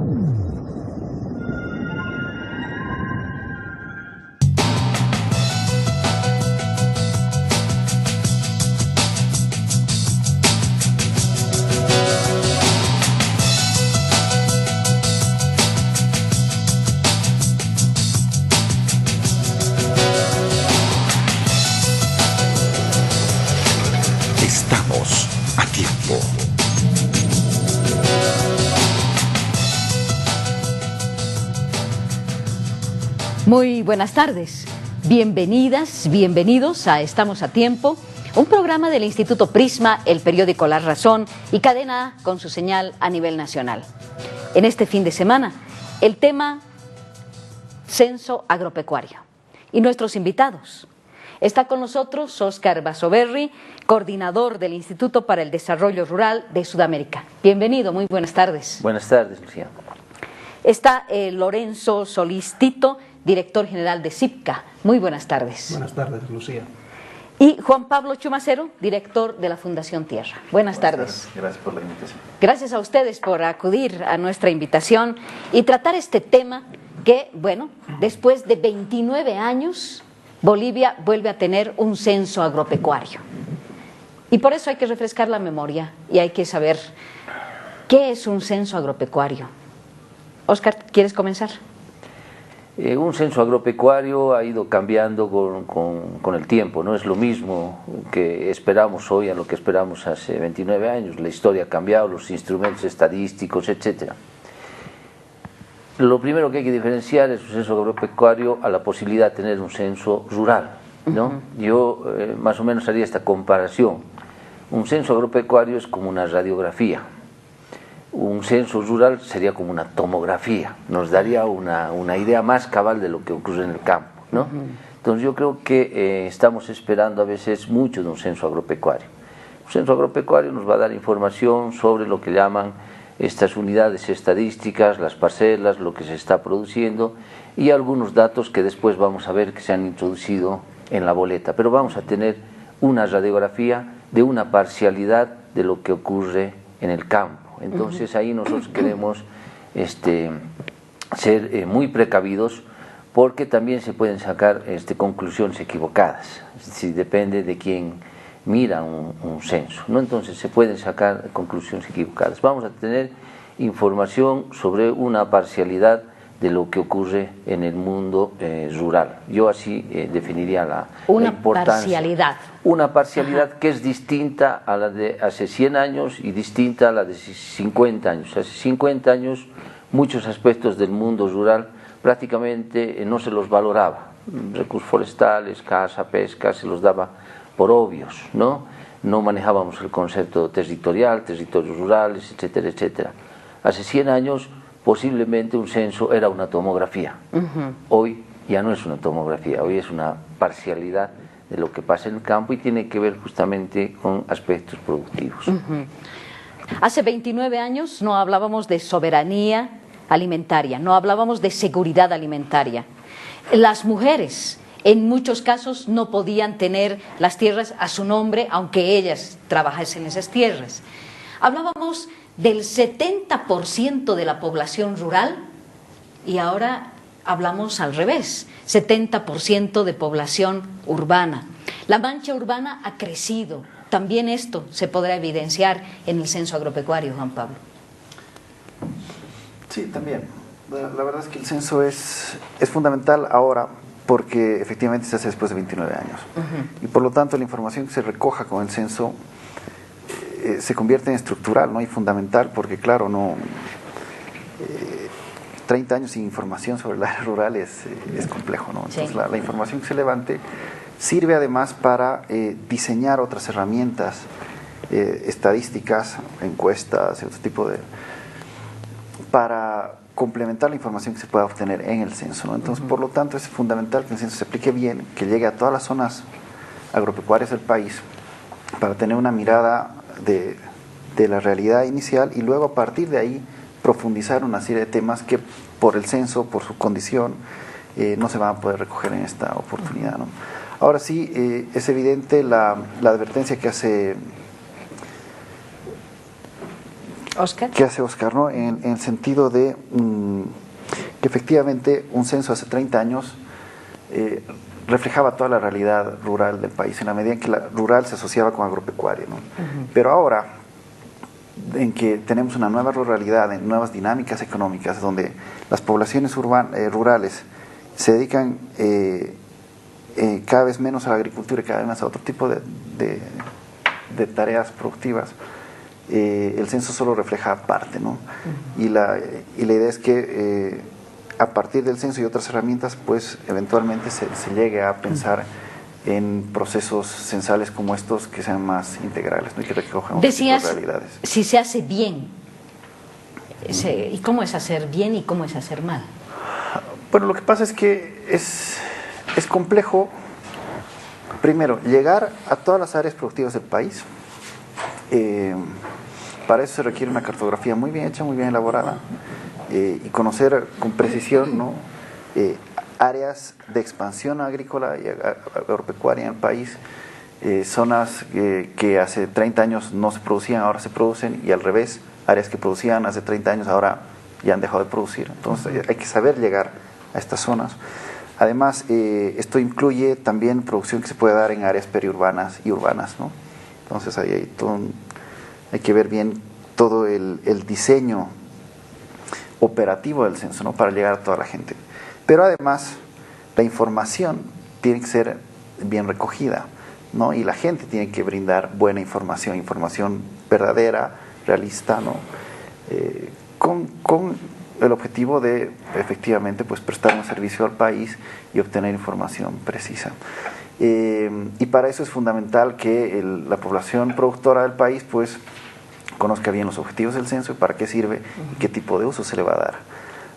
Estamos a tiempo. Muy buenas tardes. Bienvenidas, bienvenidos a Estamos a Tiempo, un programa del Instituto Prisma, el periódico La Razón y Cadena A con su señal a nivel nacional. En este fin de semana, el tema censo agropecuario. Y nuestros invitados. Está con nosotros Óscar Basoberri, coordinador del Instituto para el Desarrollo Rural de Sudamérica. Bienvenido, muy buenas tardes. Buenas tardes, Lucía. Está Lorenzo Solís Tito, director general de CIPCA. Muy buenas tardes. Buenas tardes, Lucía. Y Juan Pablo Chumacero, director de la Fundación Tierra. Buenas tardes. Gracias por la invitación. Gracias a ustedes por acudir a nuestra invitación y tratar este tema que, bueno, después de 29 años, Bolivia vuelve a tener un censo agropecuario. Y por eso hay que refrescar la memoria y hay que saber qué es un censo agropecuario. Óscar, ¿quieres comenzar? Un censo agropecuario ha ido cambiando con el tiempo, no es lo mismo que esperamos hoy a lo que esperamos hace 29 años. La historia ha cambiado, los instrumentos estadísticos, etcétera. Lo primero que hay que diferenciar es un censo agropecuario a la posibilidad de tener un censo rural, ¿no? Yo más o menos haría esta comparación. Un censo agropecuario es como una radiografía. Un censo rural sería como una tomografía, nos daría una idea más cabal de lo que ocurre en el campo, ¿no? Entonces yo creo que estamos esperando a veces mucho de un censo agropecuario. Un censo agropecuario nos va a dar información sobre lo que llaman estas unidades estadísticas, las parcelas, lo que se está produciendo y algunos datos que después vamos a ver que se han introducido en la boleta, pero vamos a tener una radiografía de una parcialidad de lo que ocurre en el campo. Entonces ahí nosotros queremos ser muy precavidos porque también se pueden sacar conclusiones equivocadas, si depende de quién mira un censo, ¿no? Entonces se pueden sacar conclusiones equivocadas. Vamos a tener información sobre una parcialidad de lo que ocurre en el mundo rural. Yo así definiría la importancia. Una parcialidad que es distinta a la de hace 100 años y distinta a la de 50 años. Hace 50 años muchos aspectos del mundo rural prácticamente no se los valoraba. Recursos forestales, caza, pesca, se los daba por obvios, ¿no? No manejábamos el concepto territorial, territorios rurales, etcétera, etcétera. Hace 100 años posiblemente un censo era una tomografía. Hoy ya no es una tomografía, hoy es una parcialidad de lo que pasa en el campo y tiene que ver justamente con aspectos productivos. Hace 29 años no hablábamos de soberanía alimentaria, no hablábamos de seguridad alimentaria. Las mujeres en muchos casos no podían tener las tierras a su nombre, aunque ellas trabajasen en esas tierras. Hablábamos del 70% de la población rural y ahora hablamos al revés, 70% de población urbana. La mancha urbana ha crecido. También esto se podrá evidenciar en el censo agropecuario, Juan Pablo. Sí, también. La verdad es que el censo es fundamental ahora porque efectivamente se hace después de 29 años. Y por lo tanto la información que se recoja con el censo se convierte en estructural, ¿no? Y fundamental porque claro, 30 años sin información sobre el área rural es complejo, ¿no? Entonces sí. La información que se levante sirve además para diseñar otras herramientas estadísticas, encuestas, otro tipo de... para complementar la información que se pueda obtener en el censo, ¿no? Entonces, por lo tanto, es fundamental que el censo se aplique bien, que llegue a todas las zonas agropecuarias del país para tener una mirada de la realidad inicial y luego a partir de ahí profundizar una serie de temas que por el censo, por su condición, no se van a poder recoger en esta oportunidad, ¿no? Ahora sí, es evidente la advertencia que hace Oscar. ¿Qué hace Oscar, no? En el sentido de que efectivamente un censo hace 30 años reflejaba toda la realidad rural del país, en la medida en que la rural se asociaba con agropecuario, ¿no? Pero ahora, en que tenemos una nueva ruralidad, en nuevas dinámicas económicas, donde las poblaciones rurales se dedican cada vez menos a la agricultura y cada vez más a otro tipo de tareas productivas, el censo solo refleja parte, ¿no? Y la idea es que a partir del censo y otras herramientas, pues eventualmente se llegue a pensar en procesos censales como estos que sean más integrales, ¿no? Y que recojan otras realidades. Si se hace bien, ¿y cómo es hacer bien y cómo es hacer mal? Bueno, lo que pasa es que es complejo, primero, llegar a todas las áreas productivas del país. Para eso se requiere una cartografía muy bien hecha, muy bien elaborada, y conocer con precisión, ¿no? Áreas de expansión agrícola y agropecuaria en el país, zonas que hace 30 años no se producían, ahora se producen, y al revés, áreas que producían hace 30 años ahora ya han dejado de producir. Entonces hay que saber llegar a estas zonas. Además, esto incluye también producción que se puede dar en áreas periurbanas y urbanas, ¿no? Entonces ahí hay que ver bien todo el diseño operativo del censo, ¿no? Para llegar a toda la gente. Pero además, la información tiene que ser bien recogida, ¿no? Y la gente tiene que brindar buena información verdadera, realista, ¿no? Con el objetivo de efectivamente pues prestar un servicio al país y obtener información precisa. Y para eso es fundamental que la población productora del país pues conozca bien los objetivos del censo y para qué sirve y qué tipo de uso se le va a dar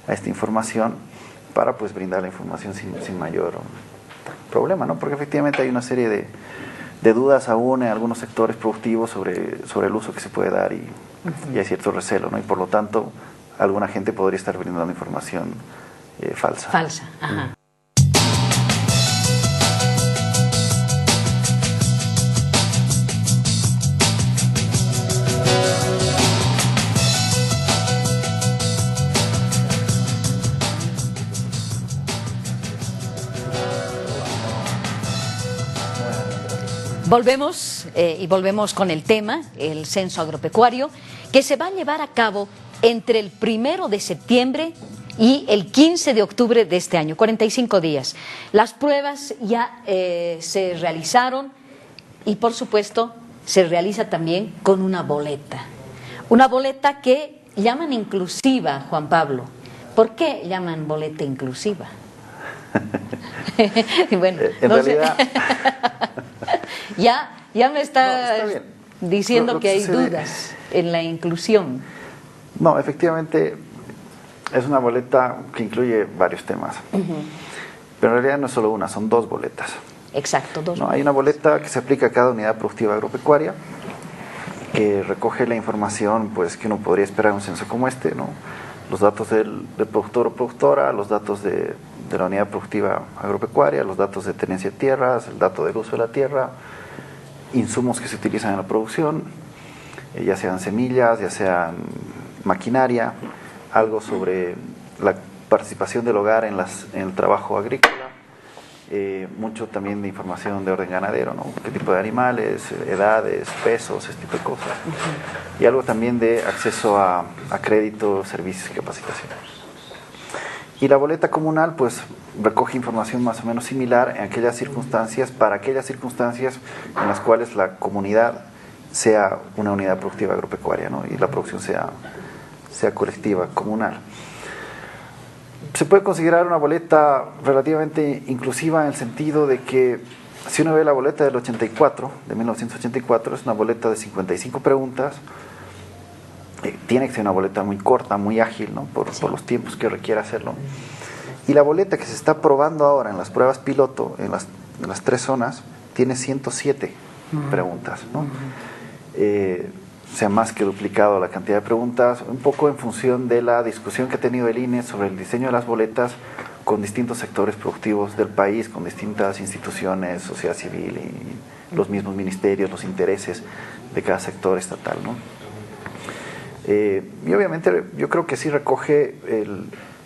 a esta información para pues brindar la información sin mayor problema, ¿no? Porque efectivamente hay una serie de dudas aún en algunos sectores productivos sobre el uso que se puede dar y hay cierto recelo, ¿no? Y por lo tanto alguna gente podría estar brindando información falsa. Falsa, ajá. Volvemos y volvemos con el tema, el censo agropecuario, que se va a llevar a cabo entre el 1 de septiembre y el 15 de octubre de este año, 45 días. Las pruebas ya se realizaron y, por supuesto, se realiza también con una boleta que llaman inclusiva, Juan Pablo. ¿Por qué llaman boleta inclusiva? Bueno, en realidad... ya me está diciendo lo que hay sucede... dudas en la inclusión. No, efectivamente es una boleta que incluye varios temas. Pero en realidad no es solo una, son dos boletas. Exacto, dos. No, hay una boleta que se aplica a cada unidad productiva agropecuaria que recoge la información pues que uno podría esperar en un censo como este, ¿no? Los datos del productor o productora, los datos de la unidad productiva agropecuaria, los datos de tenencia de tierras, el dato del uso de la tierra, insumos que se utilizan en la producción, ya sean semillas, ya sean maquinaria, algo sobre la participación del hogar en el trabajo agrícola, mucho también de información de orden ganadero, ¿no? Qué tipo de animales, edades, pesos, este tipo de cosas. Y algo también de acceso a crédito, servicios y capacitación. Y la boleta comunal pues recoge información más o menos similar en aquellas circunstancias, para aquellas circunstancias en las cuales la comunidad sea una unidad productiva agropecuaria, ¿no? Y la producción sea colectiva, comunal. Se puede considerar una boleta relativamente inclusiva en el sentido de que si uno ve la boleta del 84, de 1984, es una boleta de 55 preguntas. Tiene que ser una boleta muy corta, muy ágil, ¿no? Por los tiempos que requiere hacerlo. Y la boleta que se está probando ahora en las pruebas piloto, en las 3 zonas, tiene 107 preguntas, ¿no? Se ha más que duplicado la cantidad de preguntas, un poco en función de la discusión que ha tenido el INE sobre el diseño de las boletas con distintos sectores productivos del país, con distintas instituciones, sociedad civil y los mismos ministerios, los intereses de cada sector estatal, ¿no? Y obviamente yo creo que sí recoge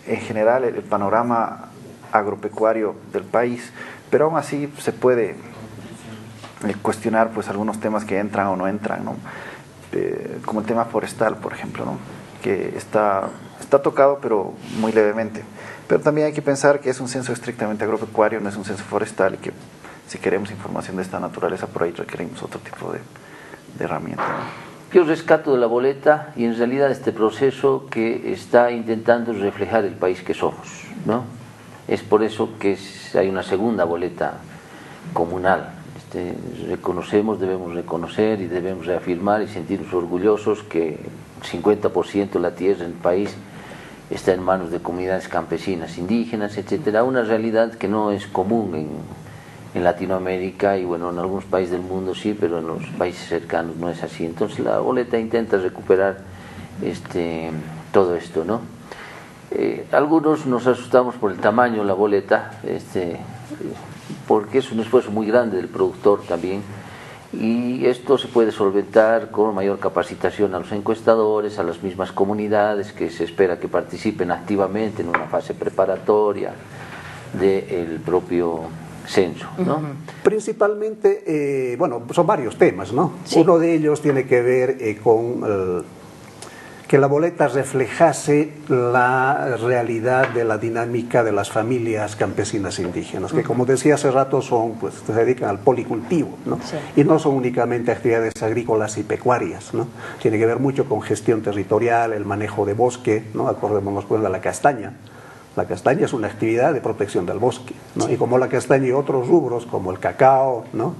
en general el panorama agropecuario del país, pero aún así se puede cuestionar pues algunos temas que entran o no entran, ¿no? Como el tema forestal, por ejemplo, ¿no? Que está tocado pero muy levemente. Pero también hay que pensar que es un censo estrictamente agropecuario, no es un censo forestal, y que si queremos información de esta naturaleza, por ahí requerimos otro tipo de herramienta, ¿no? Yo rescato de la boleta y en realidad este proceso que está intentando reflejar el país que somos, ¿no? Es por eso que hay una segunda boleta comunal. Debemos reconocer y debemos reafirmar y sentirnos orgullosos que 50% de la tierra en el país está en manos de comunidades campesinas, indígenas, etcétera, una realidad que no es común en Latinoamérica y bueno, en algunos países del mundo sí, pero en los países cercanos no es así. Entonces la boleta intenta recuperar todo esto, ¿no? Algunos nos asustamos por el tamaño de la boleta, porque es un esfuerzo muy grande del productor también, y esto se puede solventar con mayor capacitación a los encuestadores, a las mismas comunidades que se espera que participen activamente en una fase preparatoria del propio censo, ¿no? Principalmente, bueno, son varios temas, ¿no? Sí. Uno de ellos tiene que ver con que la boleta reflejase la realidad de la dinámica de las familias campesinas indígenas, que como decía hace rato pues, se dedican al policultivo, ¿no? Sí. Y no son únicamente actividades agrícolas y pecuarias, ¿no? Tiene que ver mucho con gestión territorial, el manejo de bosque, ¿no? Acordémonos pues de la castaña. La castaña es una actividad de protección del bosque, ¿no? Sí. Y como la castaña y otros rubros, como el cacao, ¿no?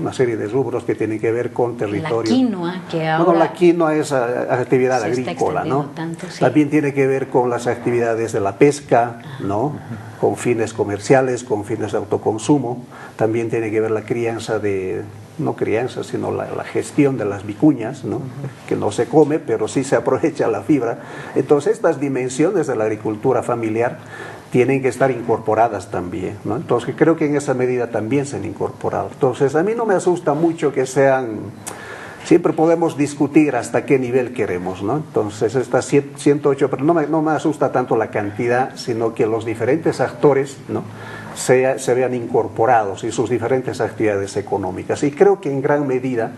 Una serie de rubros que tienen que ver con territorio. La quinoa, que ahora... Bueno, la quinoa es actividad agrícola, ¿no? Tanto, sí. También tiene que ver con las actividades de la pesca, ¿no? Con fines comerciales, con fines de autoconsumo. También tiene que ver la crianza no crianza, sino la gestión de las vicuñas, ¿no? Que no se come, pero sí se aprovecha la fibra. Entonces, estas dimensiones de la agricultura familiar tienen que estar incorporadas también, ¿no? Entonces creo que en esa medida también se han incorporado. Entonces a mí no me asusta mucho que sean, siempre podemos discutir hasta qué nivel queremos, ¿no? Entonces estas 108, pero no me asusta tanto la cantidad, sino que los diferentes actores, ¿no? se vean incorporados y sus diferentes actividades económicas. Y creo que en gran medida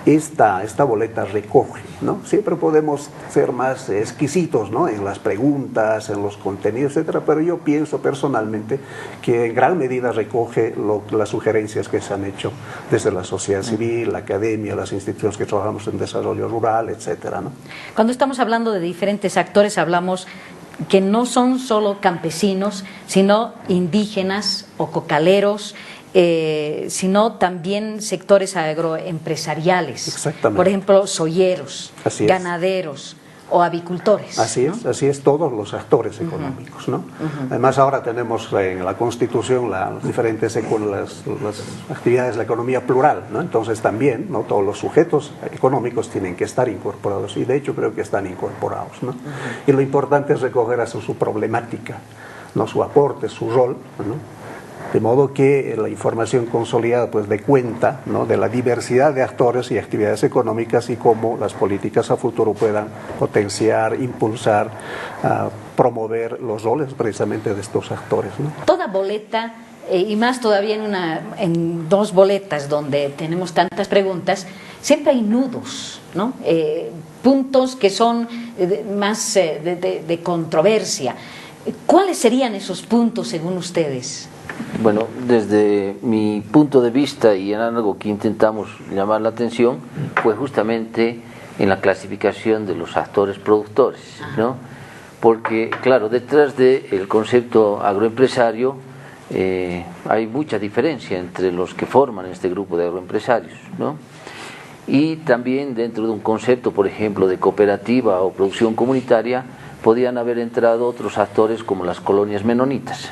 esta boleta recoge, ¿no? Siempre podemos ser más exquisitos, ¿no? En las preguntas, en los contenidos, etcétera, pero yo pienso personalmente que en gran medida recoge las sugerencias que se han hecho desde la sociedad civil, la academia, las instituciones que trabajamos en desarrollo rural, etcétera, ¿no? Cuando estamos hablando de diferentes actores, hablamos que no son solo campesinos, sino indígenas o cocaleros, sino también sectores agroempresariales. Exactamente. Por ejemplo, soyeros, Así es. Ganaderos o avicultores. Así es, ¿no? Así es, todos los actores económicos, ¿no? Además ahora tenemos en la Constitución las diferentes las actividades de la economía plural, ¿no? Entonces también, ¿no? Todos los sujetos económicos tienen que estar incorporados y de hecho creo que están incorporados, ¿no? Y lo importante es recoger a su problemática, ¿no? Su aporte, su rol, ¿no? De modo que la información consolidada pues dé cuenta, ¿no? De la diversidad de actores y actividades económicas y cómo las políticas a futuro puedan potenciar, impulsar, promover los roles precisamente de estos actores, ¿no? Toda boleta, y más todavía en dos boletas donde tenemos tantas preguntas, siempre hay nudos, ¿no? Puntos que son más de controversia. ¿Cuáles serían esos puntos según ustedes? Bueno, desde mi punto de vista y en algo que intentamos llamar la atención fue justamente en la clasificación de los actores productores, ¿no? Porque, claro, detrás del concepto agroempresario hay mucha diferencia entre los que forman este grupo de agroempresarios, ¿no? Y también dentro de un concepto, por ejemplo, de cooperativa o producción comunitaria, podían haber entrado otros actores como las colonias menonitas,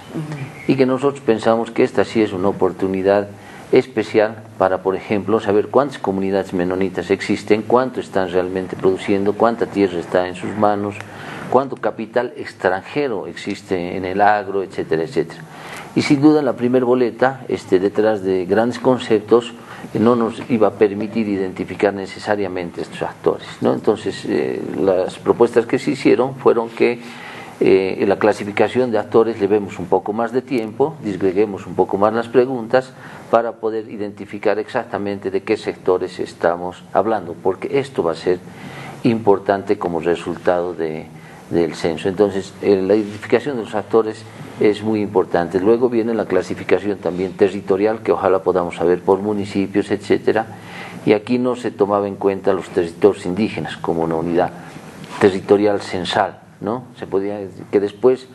y que nosotros pensamos que esta sí es una oportunidad especial para, por ejemplo, saber cuántas comunidades menonitas existen, cuánto están realmente produciendo, cuánta tierra está en sus manos, cuánto capital extranjero existe en el agro, etcétera, etcétera. Y sin duda la primer boleta, detrás de grandes conceptos, no nos iba a permitir identificar necesariamente estos actores, ¿no? Entonces, las propuestas que se hicieron fueron que en la clasificación de actores llevemos un poco más de tiempo, disgreguemos un poco más las preguntas para poder identificar exactamente de qué sectores estamos hablando, porque esto va a ser importante como resultado del censo. Entonces, la identificación de los actores es muy importante. Luego viene la clasificación también territorial, que ojalá podamos saber por municipios, etcétera, y aquí no se tomaba en cuenta los territorios indígenas como una unidad territorial censal, ¿no? Se podía, que después,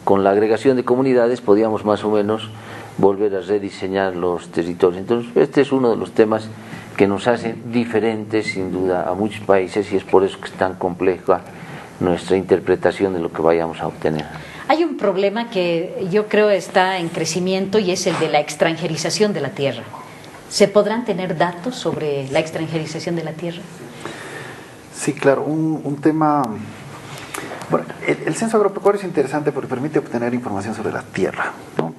con la agregación de comunidades, podíamos más o menos volver a rediseñar los territorios. Entonces, este es uno de los temas que nos hace diferentes, sin duda, a muchos países, y es por eso que es tan compleja nuestra interpretación de lo que vayamos a obtener. Hay un problema que yo creo está en crecimiento y es el de la extranjerización de la tierra. ¿Se podrán tener datos sobre la extranjerización de la tierra? Sí, claro, un tema... Bueno, el censo agropecuario es interesante porque permite obtener información sobre la tierra, ¿no?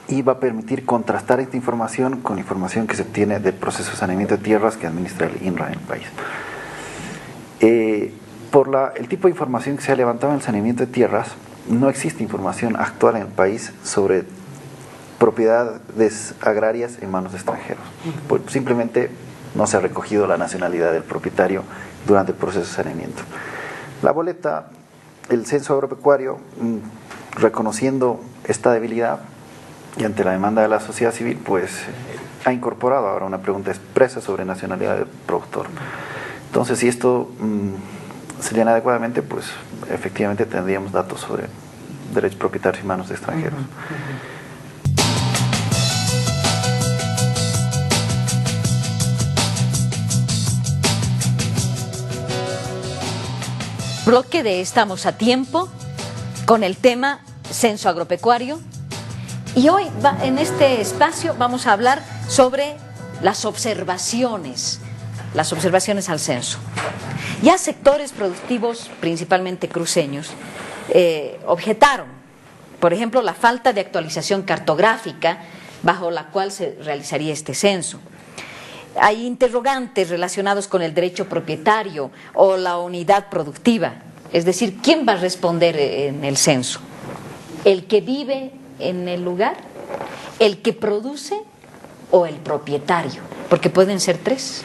Y va a permitir contrastar esta información con información que se obtiene del proceso de saneamiento de tierras que administra el INRA en el país. Por el tipo de información que se ha levantado en el saneamiento de tierras, no existe información actual en el país sobre propiedades agrarias en manos de extranjeros. Pues simplemente no se ha recogido la nacionalidad del propietario durante el proceso de saneamiento. La boleta, el censo agropecuario, reconociendo esta debilidad y ante la demanda de la sociedad civil, pues ha incorporado ahora una pregunta expresa sobre nacionalidad del productor. Entonces, si esto se llena adecuadamente, pues efectivamente tendríamos datos sobre derechos propietarios en manos de extranjeros. Bloque de Estamos a Tiempo con el tema censo agropecuario, y hoy en este espacio vamos a hablar sobre las observaciones al censo. Ya sectores productivos, principalmente cruceños, objetaron, por ejemplo, la falta de actualización cartográfica bajo la cual se realizaría este censo. Hay interrogantes relacionados con el derecho propietario o la unidad productiva, es decir, ¿quién va a responder en el censo? ¿El que vive en el lugar? ¿El que produce? ¿O el propietario? Porque pueden ser tres.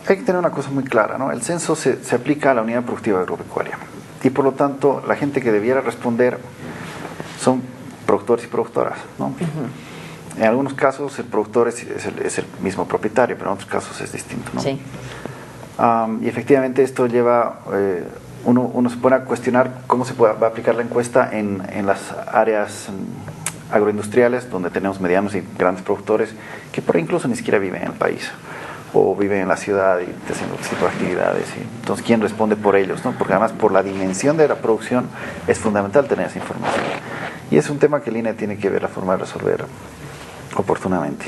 Hay que tener una cosa muy clara, ¿no? El censo se aplica a la unidad productiva agropecuaria y por lo tanto la gente que debiera responder son productores y productoras, ¿no? En algunos casos el productor es el mismo propietario, pero en otros casos es distinto, ¿no? Sí. Y efectivamente esto lleva, uno se pone a cuestionar cómo se va a aplicar la encuesta en las áreas agroindustriales donde tenemos medianos y grandes productores que por ahí incluso ni siquiera viven en el país o viven en la ciudad y hacen otro tipo de actividades. Entonces, ¿quién responde por ellos, no? Porque además por la dimensión de la producción es fundamental tener esa información. Y es un tema que el INE tiene que ver la forma de resolver oportunamente.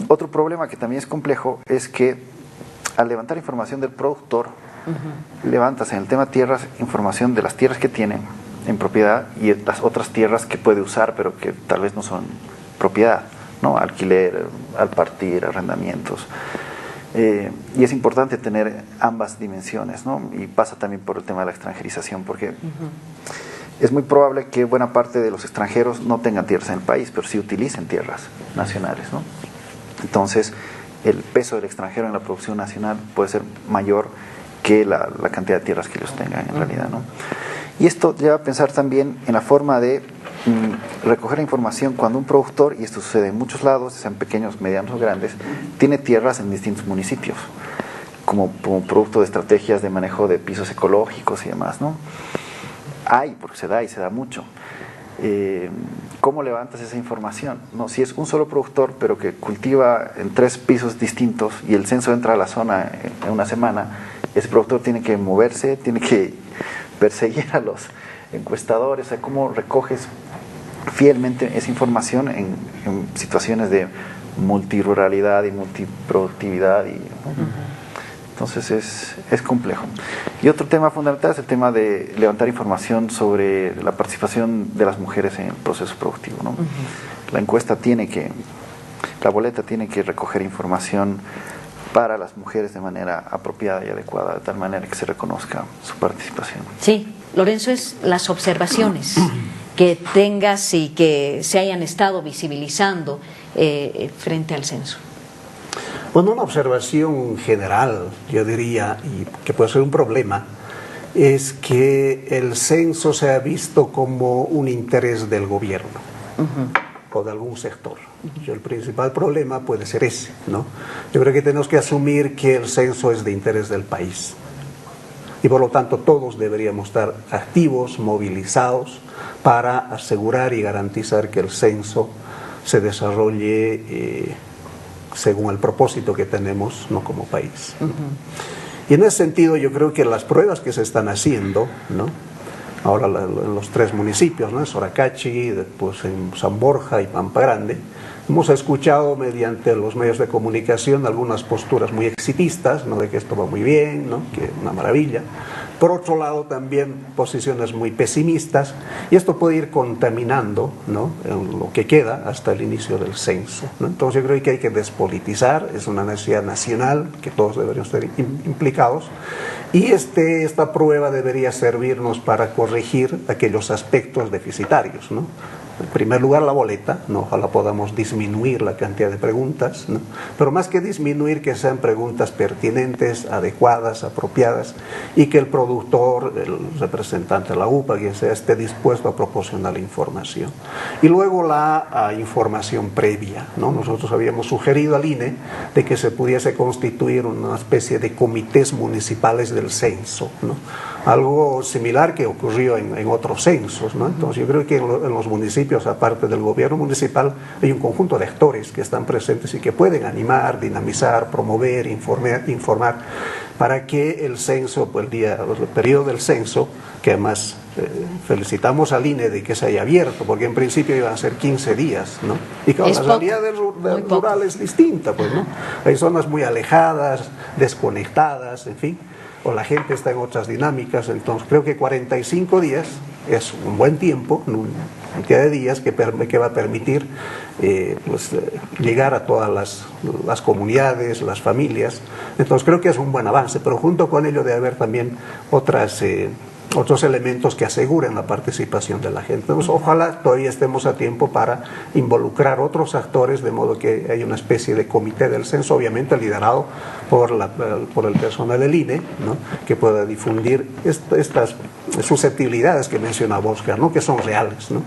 Otro problema que también es complejo es que al levantar información del productor, levantas en el tema tierras información de las tierras que tiene en propiedad y las otras tierras que puede usar pero que tal vez no son propiedad, ¿no? Alquiler, al partir, arrendamientos. Y es importante tener ambas dimensiones, ¿no? Y pasa también por el tema de la extranjerización, porque es muy probable que buena parte de los extranjeros no tengan tierras en el país, pero sí utilicen tierras nacionales, ¿no? Entonces, el peso del extranjero en la producción nacional puede ser mayor que la cantidad de tierras que ellos tengan en realidad, ¿no? Y esto lleva a pensar también en la forma de recoger la información cuando un productor, y esto sucede en muchos lados, sean pequeños, medianos o grandes, tiene tierras en distintos municipios, como producto de estrategias de manejo de pisos ecológicos y demás, ¿no? Porque se da y se da mucho. ¿Cómo levantas esa información? No, si es un solo productor, pero que cultiva en 3 pisos distintos y el censo entra a la zona en una semana, ese productor tiene que moverse, tiene que perseguir a los encuestadores. O sea, ¿cómo recoges fielmente esa información en situaciones de multiruralidad y multiproductividad? Entonces es complejo. Y otro tema fundamental es el tema de levantar información sobre la participación de las mujeres en el proceso productivo, ¿no? La encuesta tiene que la boleta tiene que recoger información para las mujeres de manera apropiada y adecuada, de tal manera que se reconozca su participación. Sí, Lorenzo, es las observaciones que tengas y que se hayan estado visibilizando frente al censo. Bueno, una observación general, yo diría, y que puede ser un problema, es que el censo se ha visto como un interés del gobierno o de algún sector. El principal problema puede ser ese, ¿no? Yo creo que tenemos que asumir que el censo es de interés del país y por lo tanto todos deberíamos estar activos, movilizados para asegurar y garantizar que el censo se desarrolle según el propósito que tenemos, ¿no?, como país. Y en ese sentido yo creo que las pruebas que se están haciendo, ¿no?, ahora en los 3 municipios, ¿no?, en Soracachi, después en San Borja y Pampa Grande, hemos escuchado mediante los medios de comunicación algunas posturas muy exitistas, ¿no?, de que esto va muy bien, ¿no?, que es una maravilla. Por otro lado también posiciones muy pesimistas, y esto puede ir contaminando, ¿no?, en lo que queda hasta el inicio del censo, ¿no? Entonces yo creo que hay que despolitizar, es una necesidad nacional que todos deberíamos estar implicados, y esta prueba debería servirnos para corregir aquellos aspectos deficitarios, ¿no? En primer lugar, la boleta, ¿no? Ojalá podamos disminuir la cantidad de preguntas, ¿no? Pero más que disminuir, que sean preguntas pertinentes, adecuadas, apropiadas, y que el productor, el representante de la UPA, quien sea, esté dispuesto a proporcionar la información. Y luego la información previa, ¿no? Nosotros habíamos sugerido al INE de que se pudiese constituir una especie de comités municipales del censo, ¿no? Algo similar que ocurrió en otros censos, ¿no? Entonces yo creo que en los municipios, aparte del gobierno municipal, hay un conjunto de actores que están presentes y que pueden animar, dinamizar, promover, informar para que el censo, pues el periodo del censo, que además felicitamos al INE de que se haya abierto, porque en principio iban a ser 15 días, ¿no? Y claro, la realidad rural es distinta, pues, ¿no? Hay zonas muy alejadas, desconectadas, en fin, o la gente está en otras dinámicas. Entonces creo que 45 días es un buen tiempo, una cantidad de días que va a permitir llegar a todas las comunidades, las familias. Entonces creo que es un buen avance, pero junto con ello debe haber también otros elementos que aseguren la participación de la gente. Entonces, ojalá todavía estemos a tiempo para involucrar otros actores, de modo que haya una especie de comité del censo, obviamente liderado por el personal del INE, ¿no?, que pueda difundir estas susceptibilidades que mencionaba Oscar, ¿no?, que son reales, ¿no?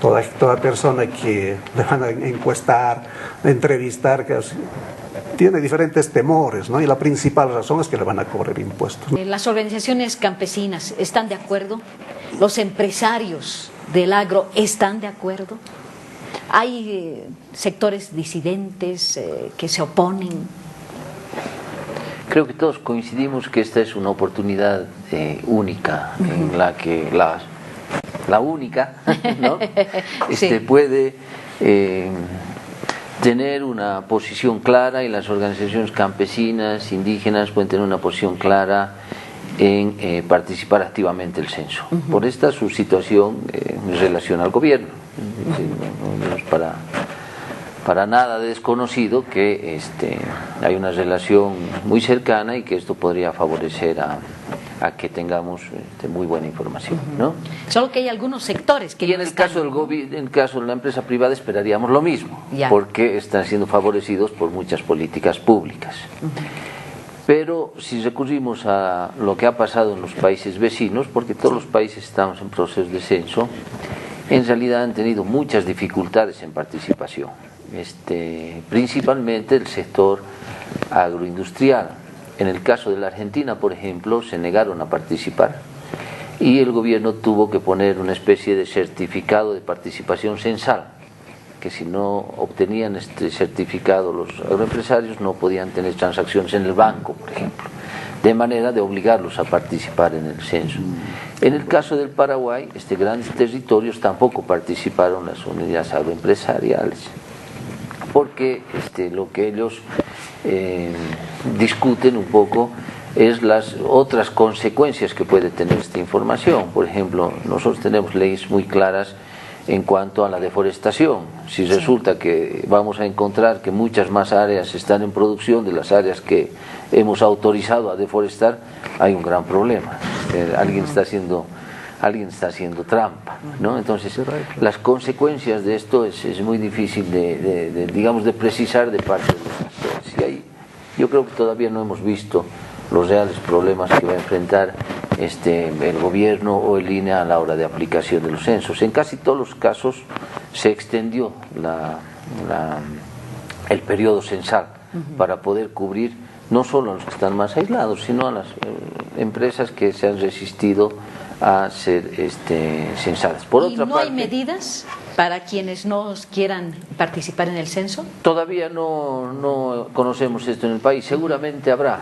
Toda persona que le van a encuestar, entrevistar, que tiene diferentes temores, ¿no? Y la principal razón es que le van a cobrar impuestos. Las organizaciones campesinas están de acuerdo, los empresarios del agro están de acuerdo, hay sectores disidentes que se oponen. Creo que todos coincidimos que esta es una oportunidad única en la que la única, ¿no? Sí. Puede tener una posición clara, y las organizaciones campesinas, indígenas pueden tener una posición clara en participar activamente del censo. Por esta su situación en relación al gobierno. No es para nada desconocido que hay una relación muy cercana y que esto podría favorecer a que tengamos muy buena información, ¿no? Solo que hay algunos sectores que y en el caso de la empresa privada esperaríamos lo mismo, porque están siendo favorecidos por muchas políticas públicas. Pero si recurrimos a lo que ha pasado en los países vecinos, porque todos los países estamos en procesos de censo, en realidad han tenido muchas dificultades en participación, principalmente el sector agroindustrial. En el caso de la Argentina, por ejemplo, se negaron a participar y el gobierno tuvo que poner una especie de certificado de participación censal, que si no obtenían este certificado los agroempresarios no podían tener transacciones en el banco, por ejemplo, de manera de obligarlos a participar en el censo. En el caso del Paraguay, grandes territorios tampoco participaron las unidades agroempresariales, porque lo que ellos discuten un poco es las otras consecuencias que puede tener esta información. Por ejemplo, nosotros tenemos leyes muy claras en cuanto a la deforestación. Si resulta que vamos a encontrar que muchas más áreas están en producción de las áreas que hemos autorizado a deforestar, hay un gran problema. Alguien está haciendo trampa, ¿no? Entonces, las consecuencias de esto es muy difícil digamos, de precisar de parte de los actores. Y ahí yo creo que todavía no hemos visto los reales problemas que va a enfrentar el gobierno o el INE a la hora de aplicación de los censos. En casi todos los casos se extendió el periodo censal para poder cubrir no solo a los que están más aislados, sino a las empresas que se han resistido a ser censadas. Por otra parte, ¿hay medidas para quienes no quieran participar en el censo? Todavía no conocemos esto en el país. Seguramente habrá,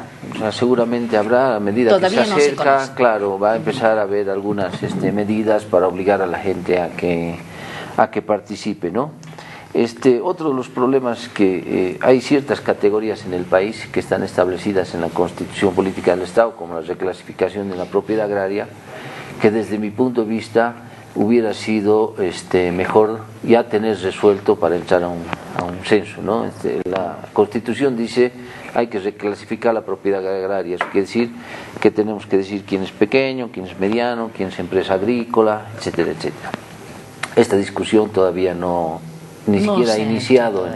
a medida todavía que se no acerca, se claro, va a empezar a haber algunas medidas para obligar a la gente a que participe, ¿no? Otro de los problemas que hay ciertas categorías en el país que están establecidas en la Constitución Política del Estado, como la reclasificación de la propiedad agraria, que desde mi punto de vista hubiera sido mejor ya tener resuelto para entrar a un censo, ¿no? La Constitución dice hay que reclasificar la propiedad agraria, eso quiere decir que tenemos que decir quién es pequeño, quién es mediano, quién es empresa agrícola, etcétera, etcétera. Esta discusión todavía ni siquiera ha iniciado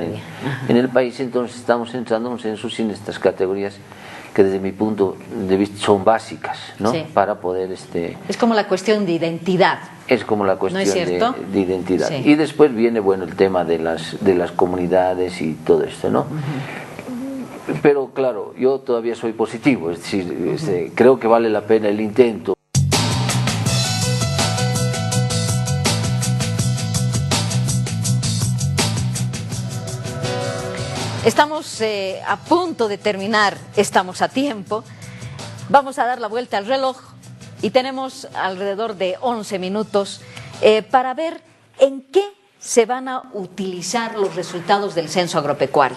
en el país, entonces estamos entrando a un censo sin estas categorías que desde mi punto de vista son básicas, ¿no? Sí. Para poder es como la cuestión de identidad. Es como la cuestión de identidad. Sí. Y después viene, bueno, el tema de las comunidades y todo esto, ¿no? Pero claro, yo todavía soy positivo, es decir, creo que vale la pena el intento. Estamos a punto de terminar, estamos a tiempo. Vamos a dar la vuelta al reloj y tenemos alrededor de 11 minutos para ver en qué se van a utilizar los resultados del censo agropecuario.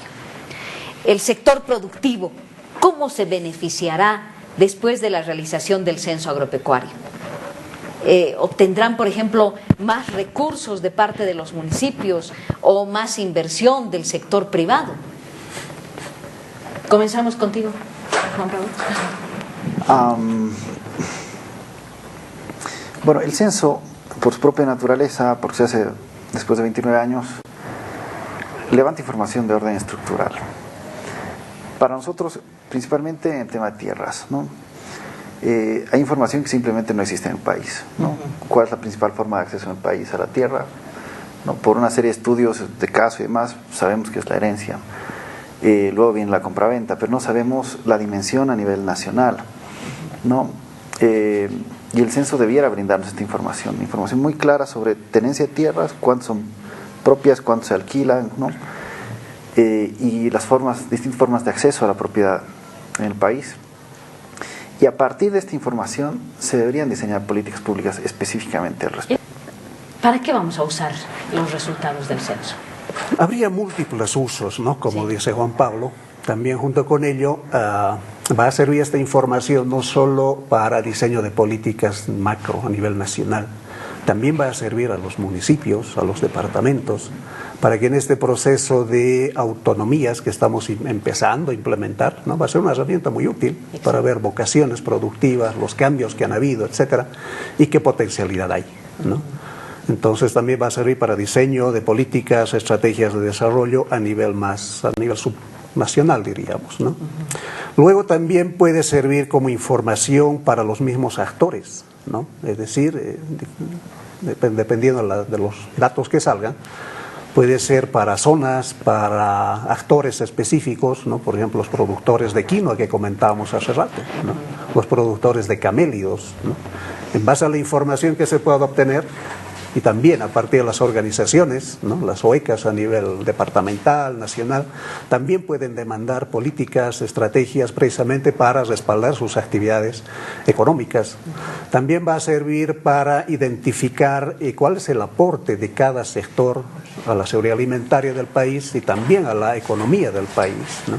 El sector productivo, ¿cómo se beneficiará después de la realización del censo agropecuario? ¿Obtendrán, por ejemplo, más recursos de parte de los municipios o más inversión del sector privado? Comenzamos contigo, Juan Raúl. Bueno, el censo, por su propia naturaleza, porque se hace después de 29 años, levanta información de orden estructural. Para nosotros, principalmente en el tema de tierras, ¿no? Hay información que simplemente no existe en el país, ¿no? ¿Cuál es la principal forma de acceso en el país a la tierra? ¿No? Por una serie de estudios de caso y demás, sabemos que es la herencia. Luego viene la compraventa, pero no sabemos la dimensión a nivel nacional, ¿no? Y el censo debiera brindarnos esta información muy clara sobre tenencia de tierras, cuántas son propias, cuántas se alquilan, ¿no? Y las distintas formas de acceso a la propiedad en el país. Y a partir de esta información se deberían diseñar políticas públicas específicamente al respecto. ¿Para qué vamos a usar los resultados del censo? Habría múltiples usos, ¿no? Como dice Juan Pablo. También junto con ello va a servir esta información no solo para diseño de políticas macro a nivel nacional, también va a servir a los municipios, a los departamentos, para que en este proceso de autonomías que estamos empezando a implementar, ¿no? Va a ser una herramienta muy útil para ver vocaciones productivas, los cambios que han habido, etcétera, y qué potencialidad hay, ¿no? Entonces también va a servir para diseño de políticas, estrategias de desarrollo a nivel subnacional, diríamos, ¿no? Luego también puede servir como información para los mismos actores, ¿no? Es decir, dependiendo de los datos que salgan, puede ser para zonas, para actores específicos, ¿no? Por ejemplo, los productores de quinoa que comentábamos hace rato, ¿no? Los productores de camélidos, ¿no? En base a la información que se pueda obtener, y también a partir de las organizaciones, ¿no? Las OECAS a nivel departamental, nacional, también pueden demandar políticas, estrategias precisamente para respaldar sus actividades económicas. También va a servir para identificar cuál es el aporte de cada sector a la seguridad alimentaria del país y también a la economía del país, ¿no?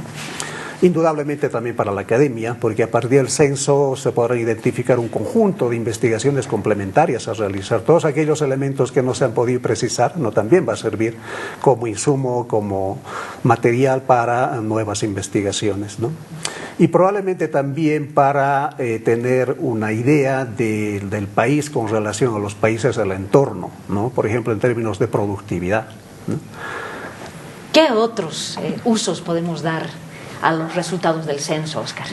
Indudablemente también para la academia, porque a partir del censo se podrán identificar un conjunto de investigaciones complementarias a realizar. Todos aquellos elementos que no se han podido precisar, no también va a servir como insumo, como material para nuevas investigaciones, ¿no? Y probablemente también para tener una idea del país con relación a los países del entorno, ¿no? Por ejemplo, en términos de productividad, ¿no? ¿Qué otros usos podemos dar a los resultados del censo, Oscar?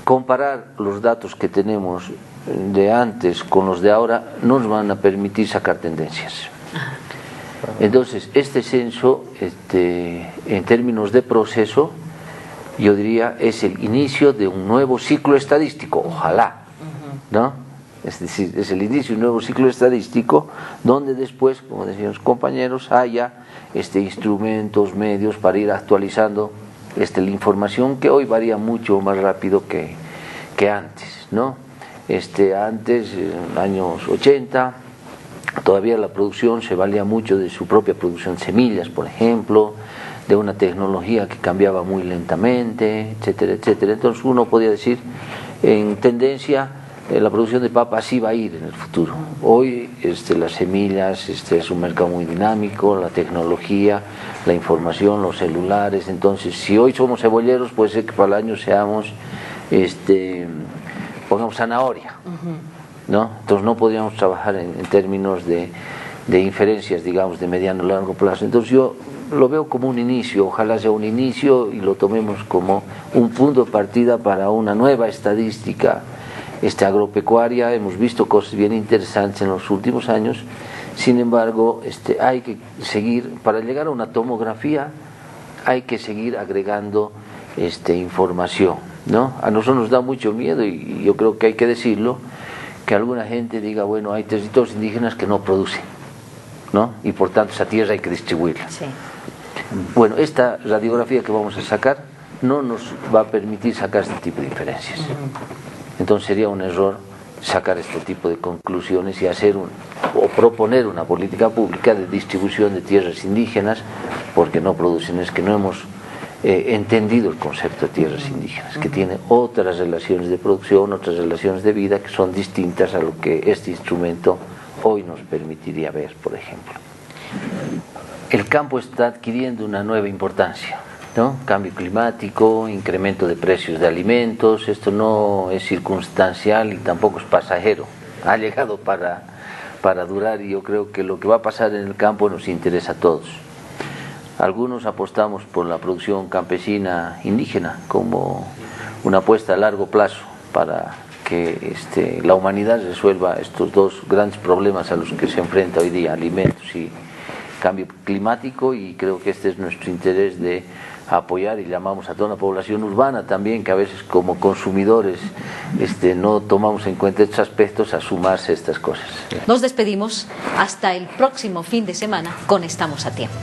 Comparar los datos que tenemos de antes con los de ahora nos van a permitir sacar tendencias. Entonces, este censo, en términos de proceso, yo diría, es el inicio de un nuevo ciclo estadístico, ojalá, ¿no? Es decir, es el inicio de un nuevo ciclo estadístico donde después, como decían los compañeros, haya instrumentos, medios para ir actualizando la información que hoy varía mucho más rápido que antes, ¿no? Antes, en los años 80, todavía la producción se valía mucho de su propia producción de semillas, por ejemplo, de una tecnología que cambiaba muy lentamente, etcétera, etcétera. Entonces uno podía decir, en tendencia, la producción de papa así va a ir en el futuro. Hoy las semillas, es un mercado muy dinámico, la tecnología, la información, los celulares. Entonces, si hoy somos cebolleros, puede ser que para el año seamos, pongamos zanahoria, ¿no? Entonces no podríamos trabajar en términos de inferencias, digamos, de mediano o largo plazo. Entonces yo lo veo como un inicio, ojalá sea un inicio y lo tomemos como un punto de partida para una nueva estadística agropecuaria. Hemos visto cosas bien interesantes en los últimos años, sin embargo, hay que seguir, para llegar a una tomografía, hay que seguir agregando información, ¿no? A nosotros nos da mucho miedo, y yo creo que hay que decirlo, que alguna gente diga, bueno, hay territorios indígenas que no producen, ¿no? Y por tanto esa tierra hay que distribuirla. Sí. Bueno, esta radiografía que vamos a sacar no nos va a permitir sacar este tipo de inferencias. Entonces sería un error sacar este tipo de conclusiones y hacer o proponer una política pública de distribución de tierras indígenas porque no producen. Es que no hemos entendido el concepto de tierras indígenas, que tiene otras relaciones de producción, otras relaciones de vida que son distintas a lo que este instrumento hoy nos permitiría ver, por ejemplo. El campo está adquiriendo una nueva importancia, ¿no? Cambio climático, incremento de precios de alimentos, esto no es circunstancial y tampoco es pasajero, ha llegado para durar, y yo creo que lo que va a pasar en el campo nos interesa a todos. Algunos apostamos por la producción campesina indígena como una apuesta a largo plazo para que la humanidad resuelva estos dos grandes problemas a los que se enfrenta hoy día, alimentos y cambio climático, y creo que este es nuestro interés de apoyar, y llamamos a toda la población urbana también, que a veces como consumidores no tomamos en cuenta estos aspectos, a sumarse a estas cosas. Nos despedimos hasta el próximo fin de semana con Estamos a Tiempo.